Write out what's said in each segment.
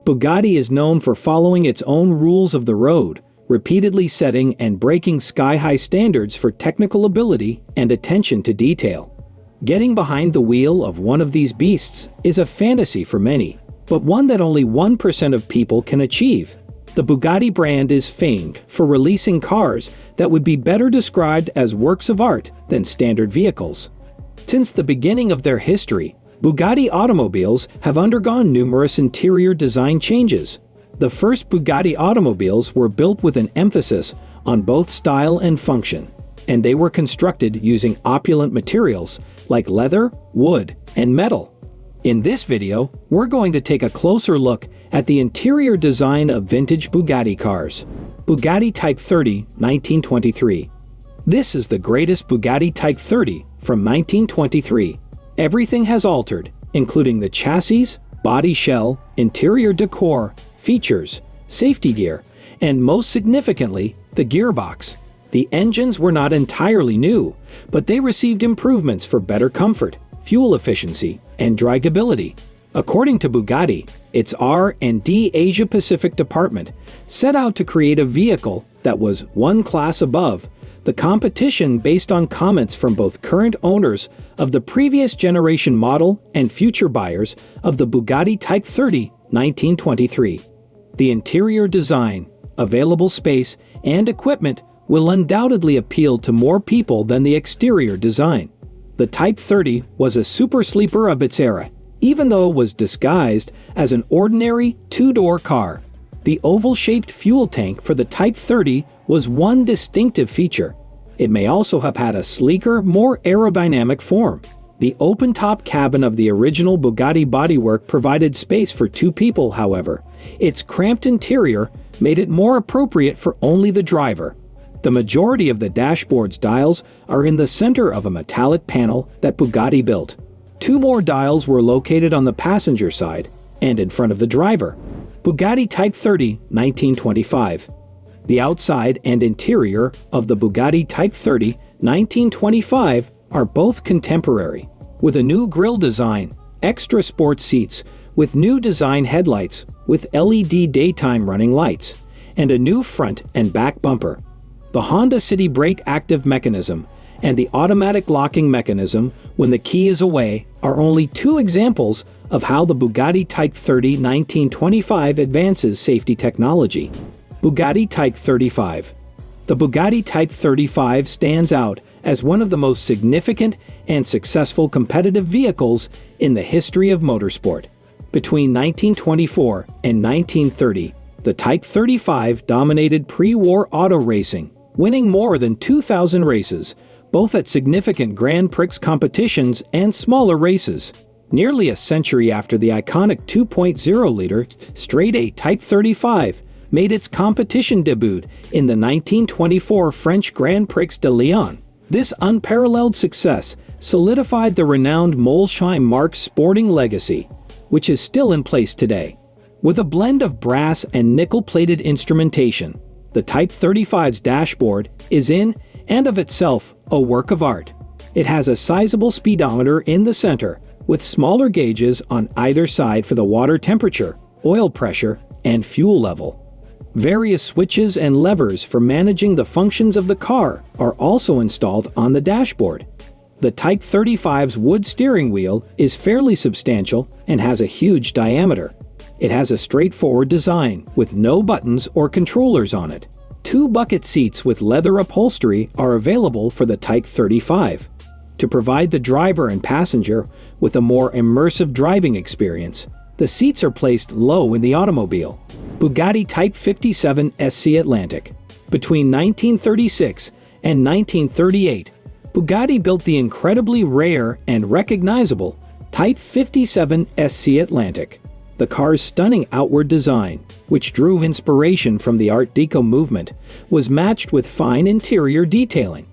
Bugatti is known for following its own rules of the road, repeatedly setting and breaking sky-high standards for technical ability and attention to detail. Getting behind the wheel of one of these beasts is a fantasy for many, but one that only 1% of people can achieve. The Bugatti brand is famed for releasing cars that would be better described as works of art than standard vehicles. Since the beginning of their history, Bugatti automobiles have undergone numerous interior design changes. The first Bugatti automobiles were built with an emphasis on both style and function, and they were constructed using opulent materials like leather, wood, and metal. In this video, we're going to take a closer look at the interior design of vintage Bugatti cars. Bugatti Type 30, 1923. This is the greatest Bugatti Type 30 from 1923. Everything has altered, including the chassis, body shell, interior decor, features, safety gear, and most significantly, the gearbox. The engines were not entirely new, but they received improvements for better comfort, fuel efficiency, and drivability. According to Bugatti, its R&D Asia Pacific department set out to create a vehicle that was one class above the competition based on comments from both current owners of the previous generation model and future buyers of the Bugatti Type 30, 1923. The interior design, available space, and equipment will undoubtedly appeal to more people than the exterior design. The Type 30 was a super sleeper of its era, even though it was disguised as an ordinary two-door car. The oval-shaped fuel tank for the Type 30 was one distinctive feature. It may also have had a sleeker, more aerodynamic form. The open-top cabin of the original Bugatti bodywork provided space for two people, however. Its cramped interior made it more appropriate for only the driver. The majority of the dashboard's dials are in the center of a metallic panel that Bugatti built. Two more dials were located on the passenger side and in front of the driver. Bugatti Type 30, 1925. The outside and interior of the Bugatti Type 30, 1925 are both contemporary, with a new grille design, extra sport seats, with new design headlights with LED daytime running lights, and a new front and back bumper. The Honda City brake active mechanism and the automatic locking mechanism when the key is away are only two examples of how the Bugatti Type 30, 1925 advances safety technology. Bugatti Type 35. The Bugatti Type 35 stands out as one of the most significant and successful competitive vehicles in the history of motorsport. Between 1924 and 1930, the Type 35 dominated pre-war auto racing, winning more than 2,000 races, both at significant Grand Prix competitions and smaller races. Nearly a century after the iconic 2.0-liter straight-eight Type 35 made its competition debut in the 1924 French Grand Prix de Lyon. This unparalleled success solidified the renowned Molsheim Marque's sporting legacy, which is still in place today. With a blend of brass and nickel-plated instrumentation, the Type 35's dashboard is in and of itself a work of art. It has a sizable speedometer in the center, with smaller gauges on either side for the water temperature, oil pressure, and fuel level. Various switches and levers for managing the functions of the car are also installed on the dashboard. The Type 35's wood steering wheel is fairly substantial and has a huge diameter. It has a straightforward design with no buttons or controllers on it. Two bucket seats with leather upholstery are available for the Type 35. To provide the driver and passenger with a more immersive driving experience, the seats are placed low in the automobile. Bugatti Type 57 SC Atlantic. Between 1936 and 1938, Bugatti built the incredibly rare and recognizable Type 57 SC Atlantic. The car's stunning outward design, which drew inspiration from the Art Deco movement, was matched with fine interior detailing.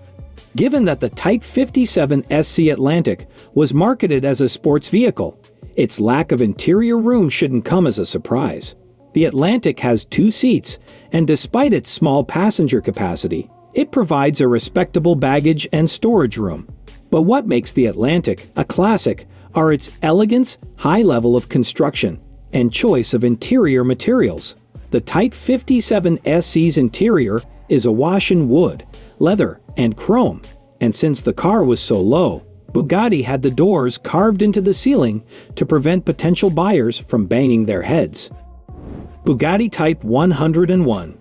Given that the Type 57 SC Atlantic was marketed as a sports vehicle, its lack of interior room shouldn't come as a surprise. The Atlantic has two seats, and despite its small passenger capacity, it provides a respectable baggage and storage room. But what makes the Atlantic a classic are its elegance, high level of construction, and choice of interior materials. The Type 57 SE's interior is awash in wood, leather, and chrome, and since the car was so low, Bugatti had the doors carved into the ceiling to prevent potential buyers from banging their heads. Bugatti Type 101.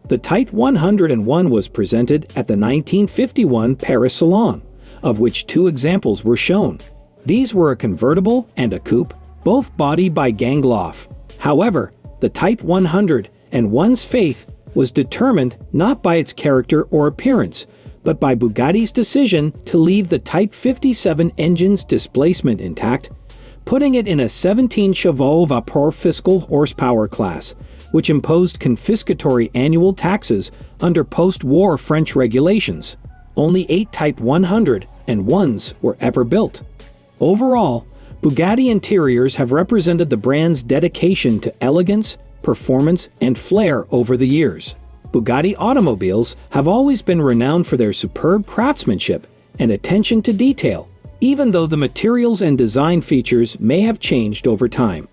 The Type 101 was presented at the 1951 Paris Salon, of which two examples were shown. These were a convertible and a coupe, both bodied by Gangloff. However, the Type 101's fate was determined not by its character or appearance, but by Bugatti's decision to leave the Type 57 engine's displacement intact, putting it in a 17 chevaux vapeur fiscal horsepower class, which imposed confiscatory annual taxes under post-war French regulations. Only 8 Type 101s were ever built. Overall, Bugatti interiors have represented the brand's dedication to elegance, performance, and flair over the years. Bugatti automobiles have always been renowned for their superb craftsmanship and attention to detail, even though the materials and design features may have changed over time.